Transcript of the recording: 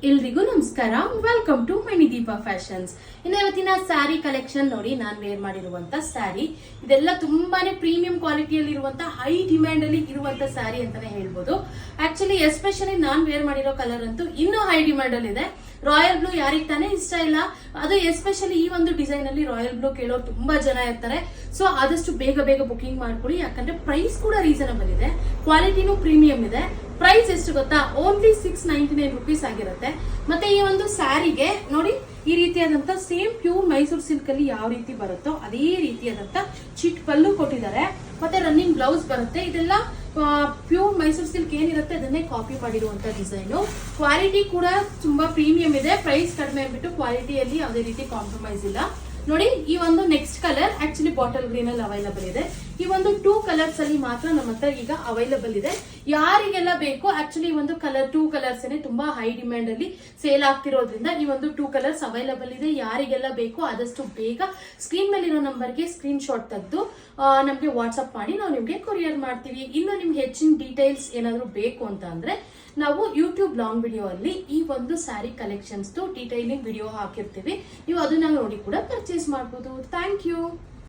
ಎಲ್ರಿಗೂ ನಮಸ್ಕಾರ. Welcome to Manideepa fashions. ಇನ್ನು ಇವತ್ತಿನ ಸ್ಯಾರಿ ಕಲೆಕ್ಷನ್ ನೋಡಿ, ನಾನು ವೇರ್ ಮಾಡಿರುವಂತ ಸ್ಯಾರಿ ಇದೆಲ್ಲ ತುಂಬಾನೇ ಪ್ರೀಮಿಯಂ ಕ್ವಾಲಿಟಿಯಲ್ಲಿ ಇರುವಂತ ಹೈ ಡಿಮ್ಯಾಂಡ್ ಅಲ್ಲಿ ಇರುವಂತ ಸ್ಯಾರಿ ಅಂತಾನೆ ಹೇಳ್ಬೋದು. ಆಕ್ಚುಲಿ ಎಸ್ಪೆಷಲಿ ನಾನ್ ವೇರ್ ಮಾಡಿರೋ ಕಲರ್ ಅಂತೂ ಇನ್ನೂ ಹೈ ಡಿಮ್ಯಾಂಡ್ ಅಲ್ಲಿ ಇದೆ. ರಾಯಲ್ ಬ್ಲೂ ಯಾರಿಗೆ ತಾನೇ ಇಷ್ಟ ಇಲ್ಲ, ಅದು ಎಸ್ಪೆಷಲಿ ಈ ಒಂದು ಡಿಸೈನ್ ಅಲ್ಲಿ ರಾಯಲ್ ಬ್ಲೂ ಕೇಳೋರು ತುಂಬಾ ಜನ ಇರ್ತಾರೆ. ಸೊ ಆದಷ್ಟು ಬೇಗ ಬೇಗ ಬುಕಿಂಗ್ ಮಾಡ್ಕೊಳ್ಳಿ, ಯಾಕಂದ್ರೆ ಪ್ರೈಸ್ ಕೂಡ ರೀಸನಬಲ್ ಇದೆ, ಕ್ವಾಲಿಟಿನೂ ಪ್ರೀಮಿಯಂ ಇದೆ. ಪ್ರೈಸ್ ಎಷ್ಟು ಗೊತ್ತಾ, ಓನ್ಲಿ 699 ರುಪೀಸ್ ಆಗಿರುತ್ತೆ. ಮತ್ತೆ ಈ ಒಂದು ಸ್ಯಾರಿಗೆ ನೋಡಿ, ಈ ರೀತಿಯಾದಂತ ಸೇಮ್ ಪ್ಯೂರ್ ಮೈಸೂರು ಸಿಲ್ಕ್ ಅಲ್ಲಿ ಯಾವ ರೀತಿ ಬರುತ್ತೋ ಅದೇ ರೀತಿಯಾದಂತ ಚಿಟ್ ಪಲ್ಲು ಕೊಟ್ಟಿದ್ದಾರೆ. ಮತ್ತೆ ರನ್ನಿಂಗ್ ಬ್ಲೌಸ್ ಬರುತ್ತೆ. ಇದೆಲ್ಲ ಪ್ಯೂರ್ ಮೈಸೂರು ಸಿಲ್ಕ್ ಏನಿರುತ್ತೆ ಅದನ್ನೇ ಕಾಪಿ ಮಾಡಿರುವಂತ ಡಿಸೈನು. ಕ್ವಾಲಿಟಿ ಕೂಡ ತುಂಬಾ ಪ್ರೀಮಿಯಂ ಇದೆ. ಪ್ರೈಸ್ ಕಡಿಮೆ ಅಂದ್ಬಿಟ್ಟು ಕ್ವಾಲಿಟಿಯಲ್ಲಿ ಯಾವುದೇ ರೀತಿ ಕಾಂಪ್ರಮೈಸ್ ಇಲ್ಲ. ನೋಡಿ, ಈ ಒಂದು next colour actually bottle green ಅಲ್ಲಿ ಅವೈಲಬಲ್ ಇದೆ. ಈ ಒಂದು 2 ಕಲರ್ಸ್ ಅಲ್ಲಿ ಮಾತ್ರ ನಮ್ಮ ಹತ್ರ ಈಗ ಅವೈಲಬಲ್ ಇದೆ. ಯಾರಿಗೆಲ್ಲ ಬೇಕು, ಆಕ್ಚುಲಿ ಈ ಒಂದು ಕಲರ್ 2 ಕಲರ್ಸ್ ತುಂಬಾ ಹೈ ಡಿಮ್ಯಾಂಡ್ ಅಲ್ಲಿ ಸೇಲ್ ಆಗ್ತಿರೋದ್ರಿಂದ ಈ ಒಂದು 2 ಕಲರ್ಸ್ ಅವೈಲಬಲ್ ಇದೆ. ಯಾರಿಗೆಲ್ಲ ಬೇಕು ಆದಷ್ಟು ಬೇಗ ಸ್ಕ್ರೀನ್ ಮೇಲೆ ಇರೋ ನಂಬರ್ಗೆ ಸ್ಕ್ರೀನ್ ಶಾಟ್ ತೆಗೆದು ನಮ್ಗೆ ವಾಟ್ಸ್ಆಪ್ ಮಾಡಿ ನಾವು ನಿಮ್ಗೆ ಕೊರಿಯರ್ ಮಾಡ್ತೀವಿ. ಇನ್ನು ನಿಮ್ಗೆ ಹೆಚ್ಚಿನ ಡೀಟೇಲ್ಸ್ ಏನಾದ್ರು ಬೇಕು ಅಂತ ಅಂದ್ರೆ ನಾವು ಯೂಟ್ಯೂಬ್ ಲಾಂಗ್ ವಿಡಿಯೋ ಅಲ್ಲಿ ಈ ಒಂದು ಸ್ಯಾರಿ ಕಲೆಕ್ಷನ್ಸ್ ಡೀಟೈಲಿಂಗ್ ವಿಡಿಯೋ ಹಾಕಿರ್ತೀವಿ. ನೀವು ಅದನ್ನ ನೋಡಿ ಕೂಡ ಪರ್ಚೇಸ್ ಮಾಡಬಹುದು. Thank you.